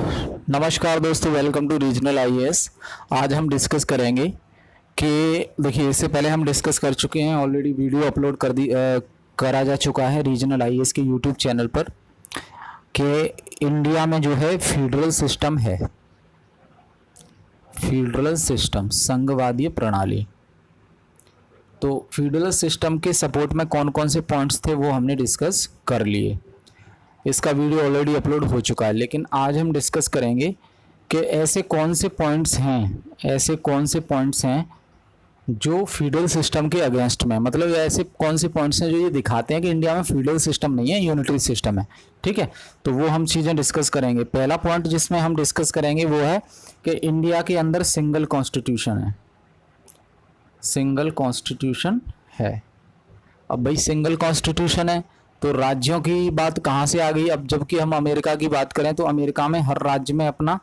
नमस्कार दोस्तों, welcome to regional IAS. आज हम डिस्कस करेंगे कि देखिए, इससे पहले हम डिस्कस कर चुके हैं, ऑलरेडी वीडियो अपलोड करा जा चुका है रीजनल आईएएस के यूट्यूब चैनल पर कि इंडिया में जो है फेडरल सिस्टम है, फेडरल सिस्टम संघवादी प्रणाली। तो फेडरल सिस्टम के सपोर्ट में कौन कौन से पॉइंट्स थे वो हमने डिस्कस कर लिए। इसका वीडियो ऑलरेडी अपलोड हो चुका है, लेकिन आज हम डिस्कस करेंगे कि ऐसे कौन से पॉइंट्स हैं जो फेडरल सिस्टम के अगेंस्ट में, मतलब ऐसे कौन से पॉइंट्स हैं जो ये दिखाते हैं कि इंडिया में फेडरल सिस्टम नहीं है, यूनिटरी सिस्टम है। ठीक है, तो वो हम चीज़ें डिस्कस करेंगे। पहला पॉइंट जिसमें हम डिस्कस करेंगे वो है कि इंडिया के अंदर सिंगल कॉन्स्टिट्यूशन है, सिंगल कॉन्स्टिट्यूशन है। अब भाई सिंगल कॉन्स्टिट्यूशन है तो राज्यों की बात कहाँ से आ गई? अब जबकि हम अमेरिका की बात करें तो अमेरिका में हर राज्य में अपना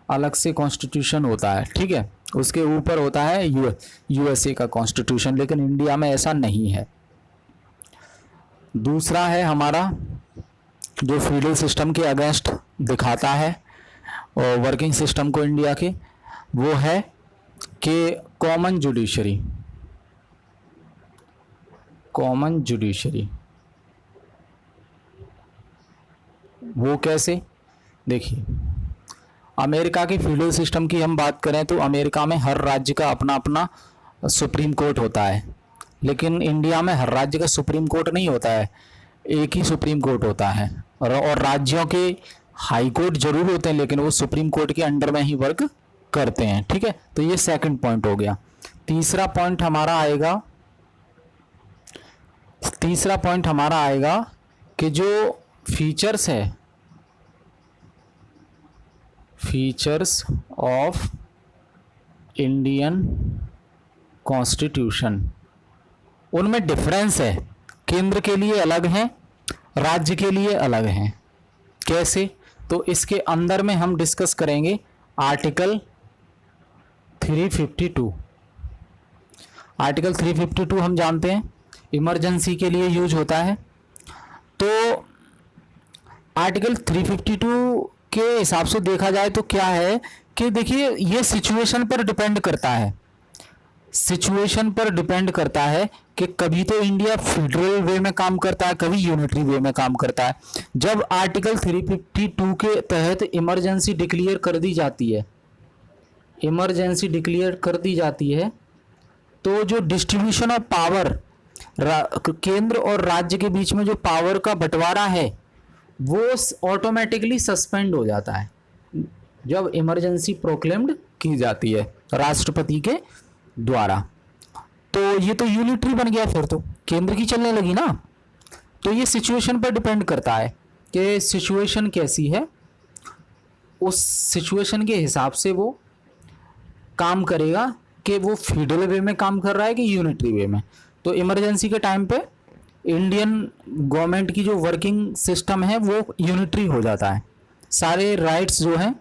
अलग से कॉन्स्टिट्यूशन होता है। ठीक है, उसके ऊपर होता है यूएसए का कॉन्स्टिट्यूशन, लेकिन इंडिया में ऐसा नहीं है। दूसरा है हमारा जो फेडरल सिस्टम के अगेंस्ट दिखाता है और वर्किंग सिस्टम को इंडिया के, वो है कि कॉमन जुडिशरी। कॉमन जुडिशरी वो कैसे? देखिए, अमेरिका के फेडरल सिस्टम की हम बात करें तो अमेरिका में हर राज्य का अपना अपना सुप्रीम कोर्ट होता है, लेकिन इंडिया में हर राज्य का सुप्रीम कोर्ट नहीं होता है, एक ही सुप्रीम कोर्ट होता है। और राज्यों के हाई कोर्ट जरूर होते हैं, लेकिन वो सुप्रीम कोर्ट के अंडर में ही वर्क करते हैं। ठीक है, तो ये सेकंड पॉइंट हो गया। तीसरा पॉइंट हमारा आएगा कि जो फीचर्स है, फीचर्स ऑफ इंडियन कॉन्स्टिट्यूशन, उनमें डिफरेंस है। केंद्र के लिए अलग हैं, राज्य के लिए अलग हैं। कैसे? तो इसके अंदर में हम डिस्कस करेंगे आर्टिकल 352। आर्टिकल 352 हम जानते हैं इमरजेंसी के लिए यूज होता है। तो आर्टिकल 352 के हिसाब से देखा जाए तो क्या है कि देखिए, ये सिचुएशन पर डिपेंड करता है, सिचुएशन पर डिपेंड करता है कि कभी तो इंडिया फेडरल वे में काम करता है, कभी यूनिटरी वे में काम करता है। जब आर्टिकल 352 के तहत इमरजेंसी डिक्लेयर कर दी जाती है, इमरजेंसी डिक्लेयर कर दी जाती है, तो जो डिस्ट्रीब्यूशन ऑफ पावर, केंद्र और राज्य के बीच में जो पावर का बंटवारा है वो ऑटोमेटिकली सस्पेंड हो जाता है जब इमरजेंसी प्रोक्लेम्ड की जाती है राष्ट्रपति के द्वारा। तो ये तो यूनिटरी बन गया, फिर तो केंद्र की चलने लगी ना। तो ये सिचुएशन पर डिपेंड करता है कि सिचुएशन कैसी है, उस सिचुएशन के हिसाब से वो काम करेगा कि वो फेडरल वे में काम कर रहा है कि यूनिटरी वे में। तो इमरजेंसी के टाइम पे इंडियन गवर्नमेंट की जो वर्किंग सिस्टम है वो यूनिटरी हो जाता है, सारे राइट्स जो हैं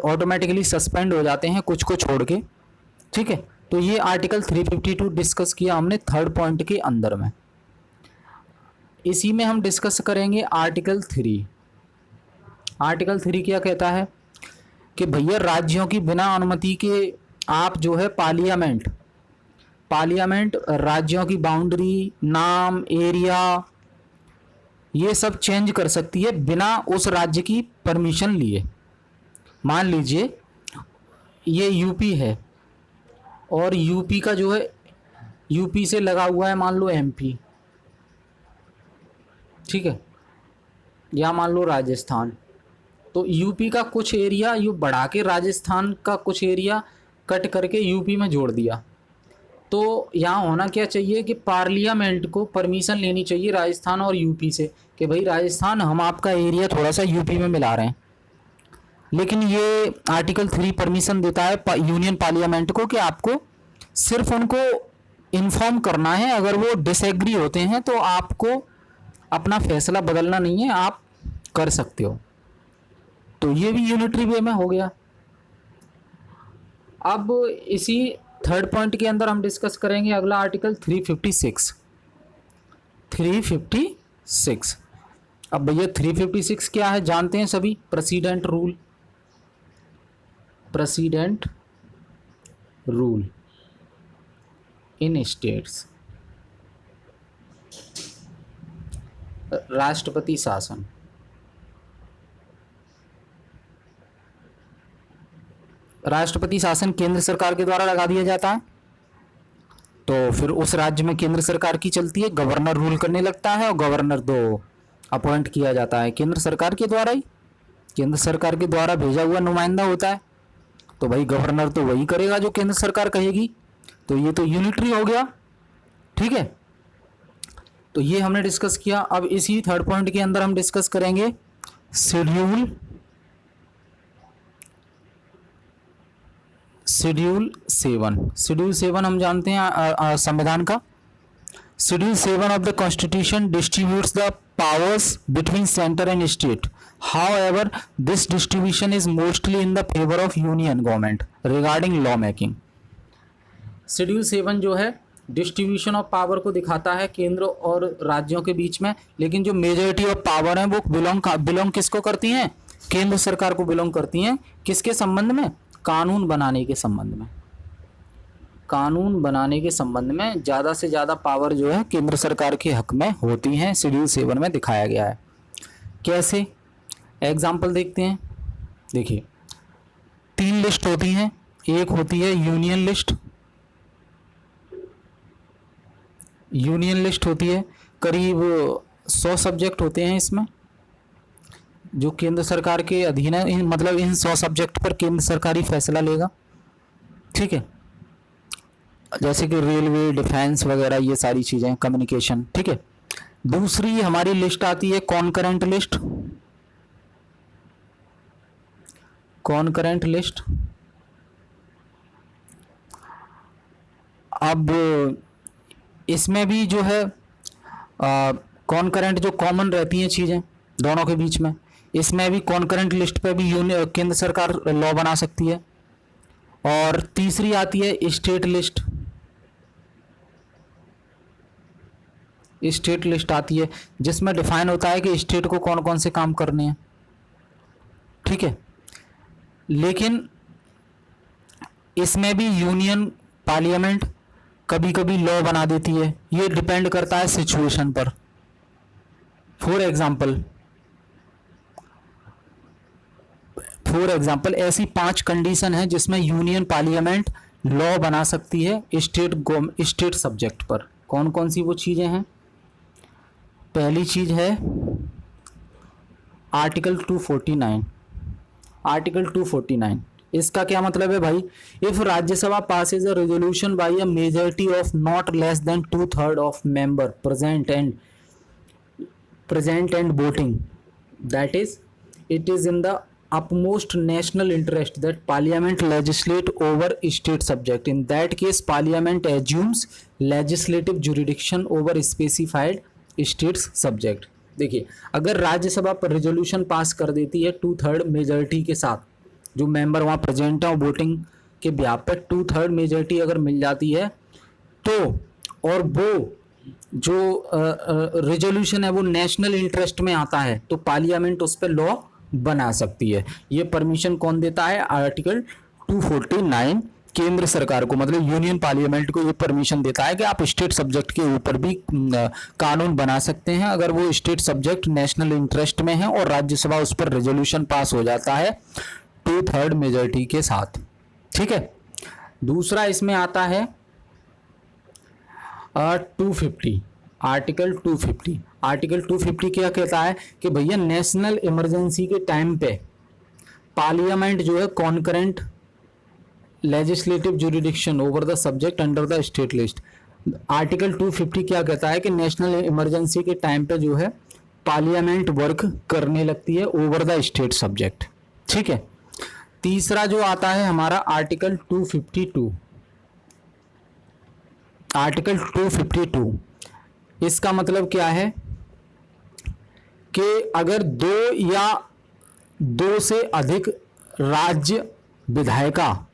ऑटोमेटिकली सस्पेंड हो जाते हैं, कुछ को छोड़ के। ठीक है, तो ये आर्टिकल 352 डिस्कस किया हमने थर्ड पॉइंट के अंदर में। इसी में हम डिस्कस करेंगे आर्टिकल 3। आर्टिकल 3 क्या कहता है कि भैया राज्यों की बिना अनुमति के आप जो है पार्लियामेंट राज्यों की बाउंड्री, नाम, एरिया, ये सब चेंज कर सकती है बिना उस राज्य की परमिशन लिए। मान लीजिए ये यूपी है और यूपी का जो है, यूपी से लगा हुआ है मान लो एमपी, ठीक है, या मान लो राजस्थान। तो यूपी का कुछ एरिया यू बढ़ा के राजस्थान का कुछ एरिया कट करके यूपी में जोड़ दिया। तो यहाँ होना क्या चाहिए कि पार्लियामेंट को परमिशन लेनी चाहिए राजस्थान और यूपी से कि भाई राजस्थान, हम आपका एरिया थोड़ा सा यूपी में मिला रहे हैं। लेकिन ये आर्टिकल 3 परमिशन देता है यूनियन पार्लियामेंट को कि आपको सिर्फ उनको इन्फॉर्म करना है, अगर वो डिसएग्री होते हैं तो आपको अपना फैसला बदलना नहीं है, आप कर सकते हो। तो ये भी यूनिटरी वे में हो गया। अब इसी थर्ड पॉइंट के अंदर हम डिस्कस करेंगे अगला आर्टिकल 356। अब भैया 356 क्या है जानते हैं सभी, president rule, president rule in states, राष्ट्रपति शासन। राष्ट्रपति शासन केंद्र सरकार के द्वारा लगा दिया जाता है, तो फिर उस राज्य में केंद्र सरकार की चलती है, गवर्नर रूल करने लगता है और गवर्नर दो अपॉइंट किया जाता है केंद्र सरकार के द्वारा ही, केंद्र सरकार के द्वारा भेजा हुआ नुमाइंदा होता है, तो भाई गवर्नर तो वही करेगा जो केंद्र सरकार कहेगी, तो ये तो यूनिटरी हो गया। ठीक है, तो ये हमने डिस्कस किया। अब इसी थर्ड पॉइंट के अंदर हम डिस्कस करेंगे शेड्यूल, शेड्यूल 7। शेड्यूल 7 हम जानते हैं संविधान का। Schedule 7 of the constitution distributes the powers between centre and state, however this distribution is mostly in the favour of union government regarding law making. Schedule 7 जो है डिस्ट्रीब्यूशन ऑफ पावर को दिखाता है केंद्र और राज्यों के बीच में, लेकिन जो मेजॉरिटी ऑफ पावर है वो बिलोंग किसको करती हैं, केंद्र सरकार को बिलोंग करती हैं। किसके संबंध में, कानून बनाने के संबंध में, कानून बनाने के संबंध में ज़्यादा से ज़्यादा पावर जो है केंद्र सरकार के हक में होती हैं, शेड्यूल 7 में दिखाया गया है। कैसे, एग्जाम्पल देखते हैं। देखिए 3 लिस्ट होती हैं, एक होती है यूनियन लिस्ट, यूनियन लिस्ट होती है, करीब 100 सब्जेक्ट होते हैं इसमें जो केंद्र सरकार के अधीन है, मतलब इन 100 सब्जेक्ट पर केंद्र सरकार ही फैसला लेगा। ठीक है, जैसे कि रेलवे, डिफेंस वगैरह ये सारी चीज़ें, कम्युनिकेशन। ठीक है, दूसरी हमारी लिस्ट आती है कॉन्करेंट लिस्ट, कॉन्करेंट लिस्ट। अब इसमें भी जो है कॉन्करेंट जो कॉमन रहती हैं चीज़ें दोनों के बीच में, इसमें भी कॉन्करेंट लिस्ट पे भी केंद्र सरकार लॉ बना सकती है। और तीसरी आती है स्टेट लिस्ट, स्टेट लिस्ट आती है जिसमें डिफाइन होता है कि स्टेट को कौन कौन से काम करने हैं। ठीक है, लेकिन इसमें भी यूनियन पार्लियामेंट कभी कभी लॉ बना देती है, ये डिपेंड करता है सिचुएशन पर। फॉर एग्जाम्पल ऐसी 5 कंडीशन है जिसमें यूनियन पार्लियामेंट लॉ बना सकती है स्टेट सब्जेक्ट पर। कौन कौन सी वो चीज़ें हैं, पहली चीज़ है आर्टिकल 249। आर्टिकल 249 इसका क्या मतलब है भाई, if Rajya Sabha passes a resolution by a majority of not less than 2/3 of member present and voting, that is it is in the upmost national interest that parliament legislate over state subject. In that case parliament assumes legislative jurisdiction over specified states subject. देखिए अगर राज्यसभा पर resolution pass कर देती है 2/3 majority के साथ, जो member वहाँ प्रेजेंट है, वोटिंग के ब्याह पर 2/3 मेजॉरिटी अगर मिल जाती है तो, और वो जो रेजोल्यूशन है वो नेशनल इंटरेस्ट में आता है, तो पार्लियामेंट उस पर लॉ बना सकती है। ये परमिशन कौन देता है, आर्टिकल 249 केंद्र सरकार को, मतलब यूनियन पार्लियामेंट को ये परमिशन देता है कि आप स्टेट सब्जेक्ट के ऊपर भी कानून बना सकते हैं अगर वो स्टेट सब्जेक्ट नेशनल इंटरेस्ट में है और राज्यसभा उस पर रेजोल्यूशन पास हो जाता है 2/3 मेजॉरिटी के साथ। ठीक है, दूसरा इसमें आता है 250, आर्टिकल 250। आर्टिकल 250 क्या कहता है कि भैया नेशनल इमरजेंसी के टाइम पे पार्लियामेंट जो है concurrent legislative jurisdiction over the subject under the state list. Article 250 क्या कहता है कि नेशनल इमरजेंसी के टाइम पे जो है पार्लियामेंट वर्क करने लगती है ओवर द स्टेट सब्जेक्ट। ठीक है, तीसरा जो आता है हमारा आर्टिकल 252। आर्टिकल 252 इसका मतलब क्या है कि अगर 2 या 2 से अधिक राज्य विधायिका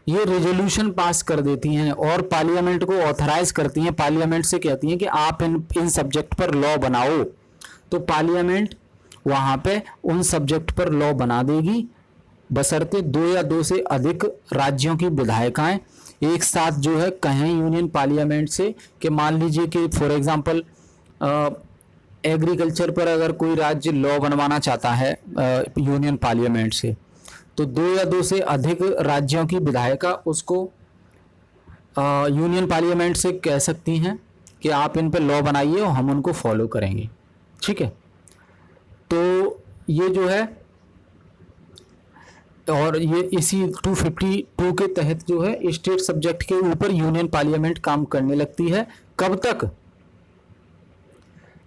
ये रेजोल्यूशन पास कर देती हैं और पार्लियामेंट को ऑथराइज करती हैं, पार्लियामेंट से कहती हैं कि आप इन सब्जेक्ट पर लॉ बनाओ, तो पार्लियामेंट वहाँ पे उन सब्जेक्ट पर लॉ बना देगी, बशर्ते 2 या 2 से अधिक राज्यों की विधायिकाएं एक साथ जो है कहें यूनियन पार्लियामेंट से कि मान लीजिए कि फॉर एग्जांपल एग्रीकल्चर पर अगर कोई राज्य लॉ बनवाना चाहता है यूनियन पार्लियामेंट से, तो 2 या 2 से अधिक राज्यों की विधायिका उसको यूनियन पार्लियामेंट से कह सकती हैं कि आप इन पर लॉ बनाइए और हम उनको फॉलो करेंगे। ठीक है, तो ये जो है, और ये इसी 252 के तहत जो है स्टेट सब्जेक्ट के ऊपर यूनियन पार्लियामेंट काम करने लगती है। कब तक?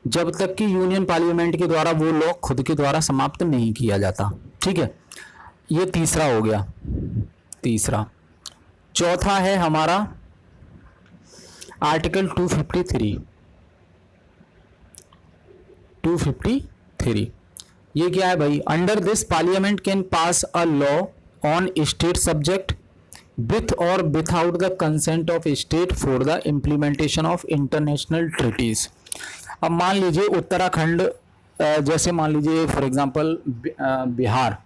जब तक कि यूनियन पार्लियामेंट के द्वारा वो लॉ खुद के द्वारा समाप्त नहीं किया जाता। ठीक है, ये तीसरा हो गया, तीसरा। चौथा है हमारा आर्टिकल 253। ये क्या है भाई? Under this parliament can pass a law on state subject with और without the consent of state for the implementation of international treaties. अब मान लीजिए उत्तराखंड, जैसे मान लीजिए फॉर एग्जांपल बिहार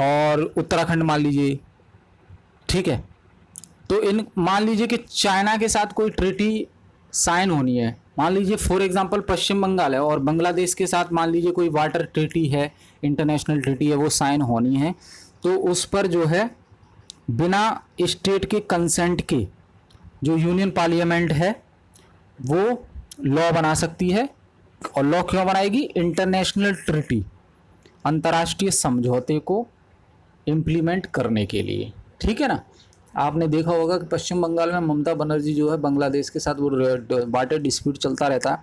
और उत्तराखंड मान लीजिए, ठीक है, तो इन मान लीजिए कि चाइना के साथ कोई ट्रीटी साइन होनी है, मान लीजिए फॉर एग्जांपल पश्चिम बंगाल है और बांग्लादेश के साथ मान लीजिए कोई वाटर ट्रीटी है, इंटरनेशनल ट्रीटी है, वो साइन होनी है, तो उस पर जो है बिना स्टेट के कंसेंट के जो यूनियन पार्लियामेंट है वो लॉ बना सकती है। और लॉ क्यों बनाएगी? इंटरनेशनल ट्रीटी, अंतर्राष्ट्रीय समझौते को इम्प्लीमेंट करने के लिए। ठीक है ना, आपने देखा होगा कि पश्चिम बंगाल में ममता बनर्जी जो है बांग्लादेश के साथ वो वाटर डिस्प्यूट चलता रहता है,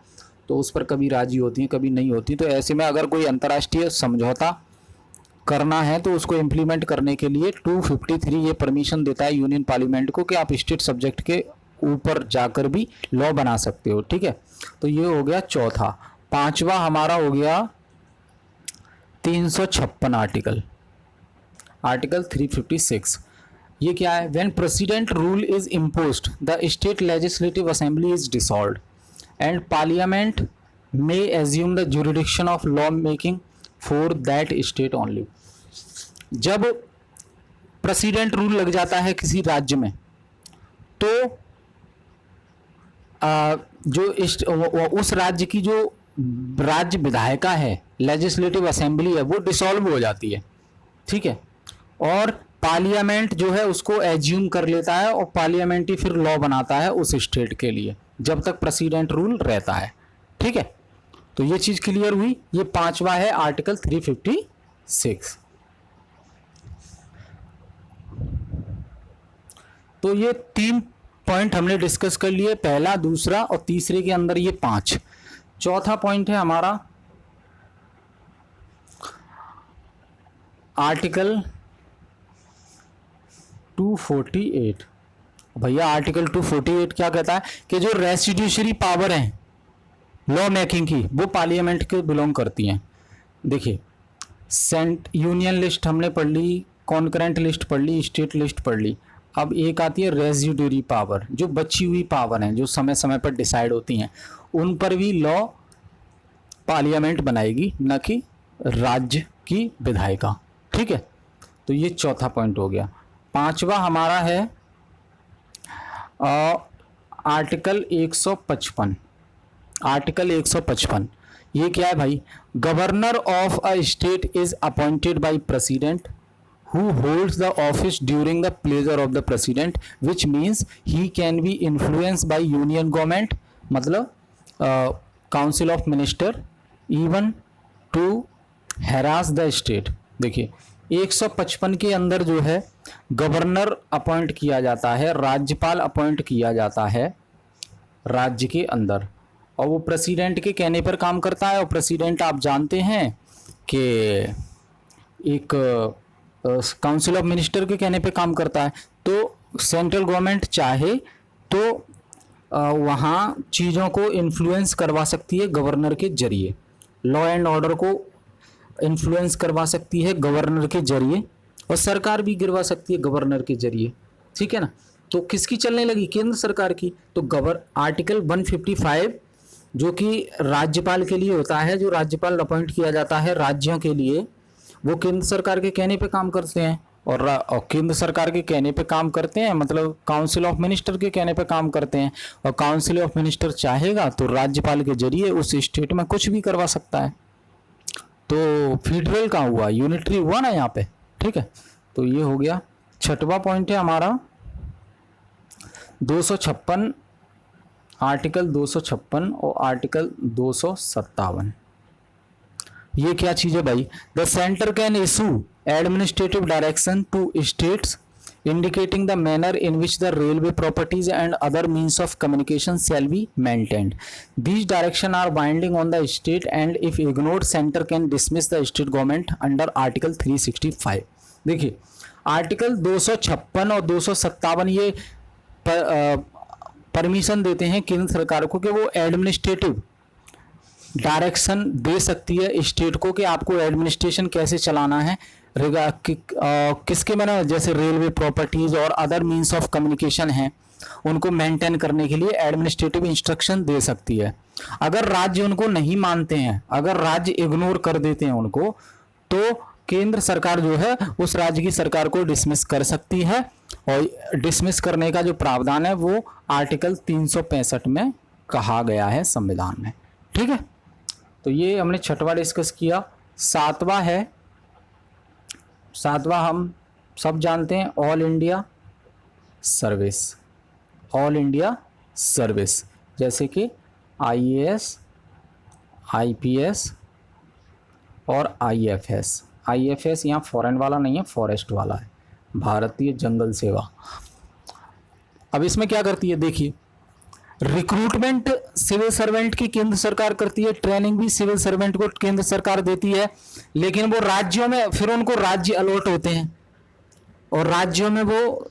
तो उस पर कभी राजी होती हैं कभी नहीं होती। तो ऐसे में अगर कोई अंतर्राष्ट्रीय समझौता करना है तो उसको इम्प्लीमेंट करने के लिए 253 ये परमिशन देता है यूनियन पार्लियामेंट को कि आप स्टेट सब्जेक्ट के ऊपर जाकर भी लॉ बना सकते हो। ठीक है, तो ये हो गया चौथा। पांचवा हमारा हो गया 356 आर्टिकल 356। ये क्या है? When president rule is imposed the state legislative assembly is dissolved and parliament may assume the jurisdiction of law making for that state only. जब प्रेसिडेंट रूल लग जाता है किसी राज्य में, तो जो उस राज्य की जो राज्य विधायिका है, लेजिस्लेटिव असेंबली है, वो डिसॉल्व हो जाती है। ठीक है, और पार्लियामेंट जो है उसको एज्यूम कर लेता है और पार्लियामेंट ही फिर लॉ बनाता है उस स्टेट के लिए, जब तक प्रेसिडेंट रूल रहता है। ठीक है, तो ये चीज क्लियर हुई। ये पांचवा है आर्टिकल 356। तो ये 3 पॉइंट हमने डिस्कस कर लिए, पहला, दूसरा और तीसरे के अंदर ये 5। चौथा पॉइंट है हमारा आर्टिकल 248। भैया आर्टिकल 248 क्या कहता है कि जो रेसिड्यूशरी पावर है लॉ मेकिंग की, वो पार्लियामेंट के बिलोंग करती हैं। देखिए, यूनियन लिस्ट हमने पढ़ ली, कॉन्करेंट लिस्ट पढ़ ली, स्टेट लिस्ट पढ़ ली। अब एक आती है रेजिड्यूरी पावर, जो बची हुई पावर हैं जो समय समय पर डिसाइड होती हैं, उन पर भी लॉ पार्लियामेंट बनाएगी, न कि राज्य की विधायिका। ठीक है, तो ये चौथा पॉइंट हो गया। पांचवा हमारा है आर्टिकल 155। आर्टिकल 155 ये क्या है भाई? Governor of a state is appointed by president who holds the office during the pleasure of the president, which means he can be influenced by union government, मतलब council of minister, even to harass the state। देखिए 155 के अंदर जो है governor appoint किया जाता है, राज्यपाल अपॉइंट किया जाता है राज्य के अंदर, और वो प्रेसिडेंट के कहने पर काम करता है। और प्रेसिडेंट आप जानते हैं कि एक काउंसिल ऑफ मिनिस्टर के कहने पे काम करता है। तो सेंट्रल गवर्नमेंट चाहे तो वहाँ चीज़ों को इन्फ्लुएंस करवा सकती है गवर्नर के जरिए, लॉ एंड ऑर्डर को इन्फ्लुएंस करवा सकती है गवर्नर के जरिए, और सरकार भी गिरवा सकती है गवर्नर के जरिए। ठीक है ना, तो किसकी चलने लगी? केंद्र सरकार की। तो आर्टिकल 155 जो कि राज्यपाल के लिए होता है, जो राज्यपाल अपॉइंट किया जाता है राज्यों के लिए, वो केंद्र सरकार के कहने पे काम करते हैं। और केंद्र सरकार के कहने पे काम करते हैं मतलब काउंसिल ऑफ मिनिस्टर के कहने पे काम करते हैं। और काउंसिल ऑफ मिनिस्टर चाहेगा तो राज्यपाल के जरिए उस स्टेट में कुछ भी करवा सकता है। तो फेडरल का हुआ, यूनिटरी हुआ ना यहाँ पे, ठीक है। तो ये हो गया। छठवां पॉइंट है हमारा 256, आर्टिकल 256 और आर्टिकल 257। ये क्या चीज है भाई? The centre can issue administrative direction to states indicating the manner in which the railway properties and other means of communication shall be maintained. These directions are binding on the state and if ignored, center can dismiss the state government under Article 365. देखिए article 256 और 257 ये permission देते हैं केंद्र सरकार को कि वो एडमिनिस्ट्रेटिव डायरेक्शन दे सकती है स्टेट को कि आपको एडमिनिस्ट्रेशन कैसे चलाना है, किसके मैंने जैसे रेलवे प्रॉपर्टीज और अदर मींस ऑफ कम्युनिकेशन हैं उनको मेंटेन करने के लिए एडमिनिस्ट्रेटिव इंस्ट्रक्शन दे सकती है। अगर राज्य उनको नहीं मानते हैं, अगर राज्य इग्नोर कर देते हैं उनको, तो केंद्र सरकार जो है उस राज्य की सरकार को डिसमिस कर सकती है। और डिसमिस करने का जो प्रावधान है वो आर्टिकल 365 में कहा गया है संविधान में, ठीक है। तो ये हमने छठवां डिस्कस किया। सातवां हम सब जानते हैं, all India service. All India service जैसे कि IAS, IPS और IFS। IFS यहाँ फॉरेन वाला नहीं है, फॉरेस्ट वाला है, भारतीय जंगल सेवा। अब इसमें क्या करती है देखिए, रिक्रूटमेंट सिविल सर्वेंट की केंद्र सरकार करती है, ट्रेनिंग भी सिविल सर्वेंट को केंद्र सरकार देती है, लेकिन वो राज्यों में फिर उनको राज्य अलॉट होते हैं और राज्यों में वो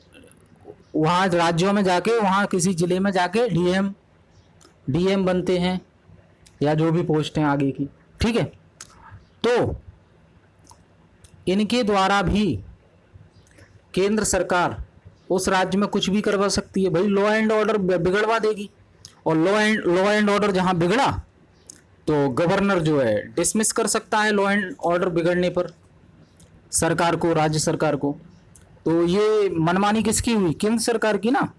वहाँ राज्यों में जाके वहाँ किसी जिले में जाके डीएम बनते हैं या जो भी पोस्ट हैं आगे की, ठीक है। तो इनके द्वारा भी केंद्र सरकार उस राज्य में कुछ भी करवा सकती है। भाई लॉ एंड ऑर्डर बिगड़वा देगी और लॉ एंड ऑर्डर जहां बिगड़ा तो गवर्नर जो है डिसमिस कर सकता है लॉ एंड ऑर्डर बिगड़ने पर सरकार को, राज्य सरकार को। तो ये मनमानी किसकी हुई? केंद्र सरकार की ना।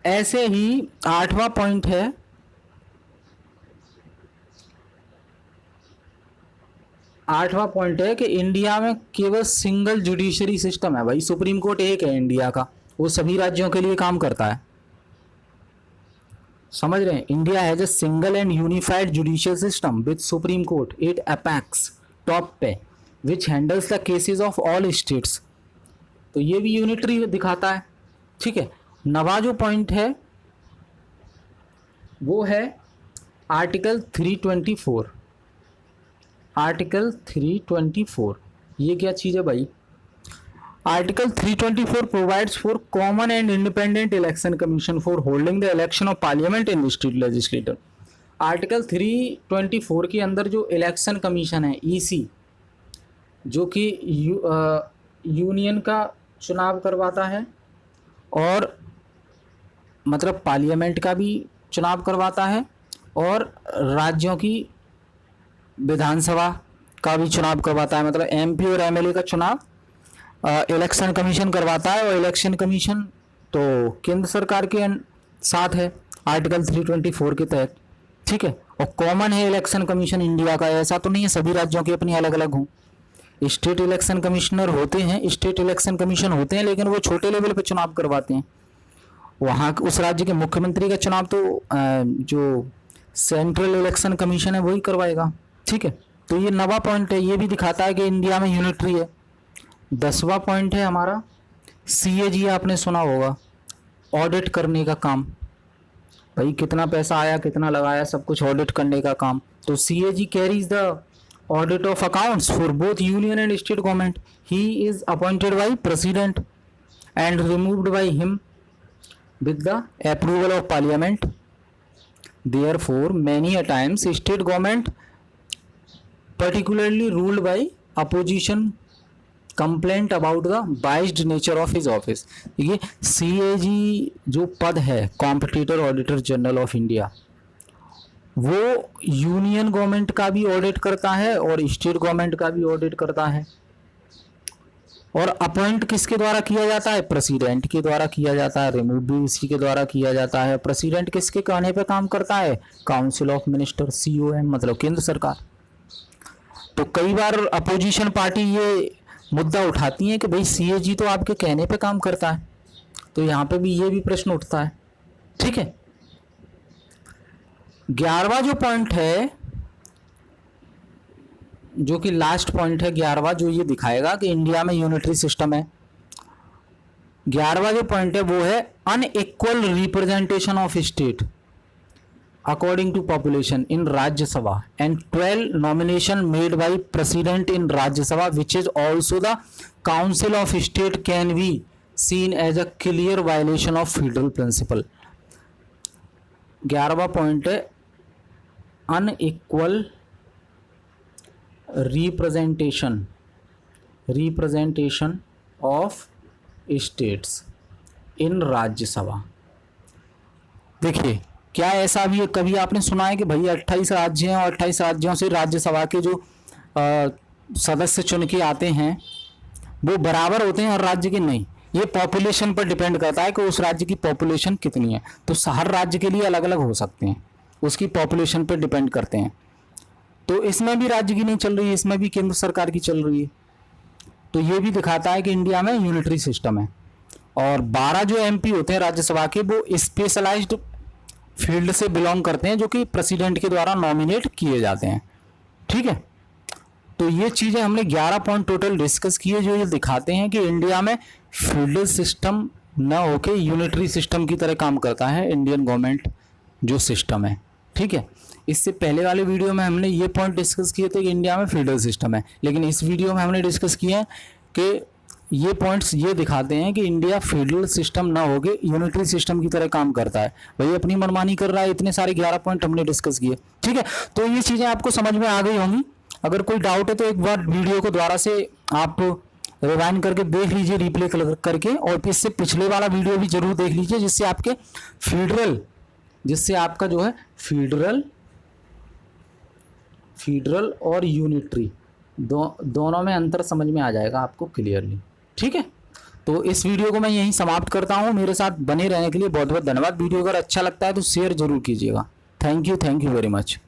ऐसे ही आठवां पॉइंट है, कि इंडिया में केवल सिंगल जुडिशरी सिस्टम है। भाई सुप्रीम कोर्ट एक है इंडिया का, वो सभी राज्यों के लिए काम करता है, समझ रहे हैं। India has a single and unified judicial system with supreme court it apex top पे which handles the cases of all states. तो ये भी यूनिटरी दिखाता है, ठीक है। नवा जो पॉइंट है वो है आर्टिकल 324। आर्टिकल 324 ये क्या चीज़ है भाई? Article 324 provides for common and independent election commission for holding the election of parliament and state legislator. Article 324 के अंदर जो इलेक्शन कमीशन है EC, जो कि यूनियन का चुनाव करवाता है और मतलब पार्लियामेंट का भी चुनाव करवाता है और राज्यों की विधानसभा का भी चुनाव करवाता है, मतलब MP और MLA का चुनाव इलेक्शन कमीशन करवाता है। और इलेक्शन कमीशन तो केंद्र सरकार के साथ है आर्टिकल 324 के तहत, ठीक है। और कॉमन है इलेक्शन कमीशन इंडिया का, ऐसा तो नहीं है सभी राज्यों के अपनी अलग अलग हों। स्टेट इलेक्शन कमिश्नर होते हैं, स्टेट इलेक्शन कमीशन होते हैं, लेकिन वो छोटे लेवल पे चुनाव करवाते हैं। वहाँ उस राज्य के मुख्यमंत्री का चुनाव तो जो सेंट्रल इलेक्शन कमीशन है वही करवाएगा, ठीक है। तो ये नवा पॉइंट है, ये भी दिखाता है कि इंडिया में यूनिटरी है। 10वां पॉइंट है हमारा CAG, आपने सुना होगा, ऑडिट करने का काम। भाई कितना पैसा आया, कितना लगाया, सब कुछ ऑडिट करने का काम। तो CAG carries the audit of accounts for both union and state government. He is appointed by president and removed by him with the approval of parliament. Therefore many a times state government particularly ruled by opposition complaint about the biased nature of his office. देखिए CAG जो पद है competitor auditor general of India, वो union government का भी audit करता है और स्टेट गवर्नमेंट का भी ऑडिट करता है। और अपॉइंट किसके द्वारा किया जाता है? प्रेसिडेंट के द्वारा किया जाता है। रिमूव भी इसी के द्वारा किया जाता है। प्रेसिडेंट किसके कहने पे काम करता है? काउंसिल ऑफ मिनिस्टर, COM, मतलब केंद्र सरकार। तो कई बार अपोजिशन पार्टी ये मुद्दा उठाती है कि भाई CAG तो आपके कहने पे काम करता है, तो यहाँ पे भी ये भी प्रश्न उठता है। ठीक है, 11वां जो पॉइंट है, जो कि लास्ट पॉइंट है 11वां, जो ये दिखाएगा कि इंडिया में यूनिटरी सिस्टम है। 11वां जो पॉइंट है वो है unequal representation of state according to population in Rajya Sabha and 12 nomination made by president in Rajya Sabha which is also the council of state can be seen as a clear violation of federal principle. 11वां point है unequal representation of states in Rajya Sabha. देखिए क्या ऐसा भी कभी आपने सुना है कि भाई 28 राज्य हैं और 28 राज्यों से राज्यसभा के जो सदस्य चुन के आते हैं वो बराबर होते हैं हर राज्य के? नहीं, ये पॉपुलेशन पर डिपेंड करता है कि उस राज्य की पॉपुलेशन कितनी है। तो हर राज्य के लिए अलग अलग हो सकते हैं, उसकी पॉपुलेशन पर डिपेंड करते हैं। तो इसमें भी राज्य की नहीं चल रही है, इसमें भी केंद्र सरकार की चल रही है। तो ये भी दिखाता है कि इंडिया में यूनिटरी सिस्टम है। और 12 जो MP होते हैं राज्यसभा के वो स्पेशलाइज्ड फील्ड से बिलोंग करते हैं, जो कि प्रेसिडेंट के द्वारा नॉमिनेट किए जाते हैं। ठीक है, तो ये चीज़ें हमने 11 पॉइंट टोटल डिस्कस किए, जो ये दिखाते हैं कि इंडिया में फील्ड सिस्टम न होके यूनिटरी सिस्टम की तरह काम करता है इंडियन गवर्नमेंट जो सिस्टम है। ठीक है, इससे पहले वाले वीडियो में हमने ये पॉइंट डिस्कस किए थे कि इंडिया में फेडरल सिस्टम है, लेकिन इस वीडियो में हमने डिस्कस किए हैं कि ये पॉइंट्स ये दिखाते हैं कि इंडिया फेडरल सिस्टम ना होके यूनिटरी सिस्टम की तरह काम करता है। भाई अपनी मनमानी कर रहा है, इतने सारे 11 पॉइंट हमने डिस्कस किए। ठीक है, तो ये चीज़ें आपको समझ में आ गई होंगी। अगर कोई डाउट है तो एक बार वीडियो को दोबारा से आप रिवाइंड करके देख लीजिए, रिप्ले करके, और इससे पिछले वाला वीडियो भी जरूर देख लीजिए, जिससे आपके जिससे आपका जो है फेडरल और यूनिटरी दोनों में अंतर समझ में आ जाएगा आपको क्लियरली। ठीक है, तो इस वीडियो को मैं यहीं समाप्त करता हूँ। मेरे साथ बने रहने के लिए बहुत बहुत धन्यवाद। वीडियो अगर अच्छा लगता है तो शेयर जरूर कीजिएगा। Thank you very much.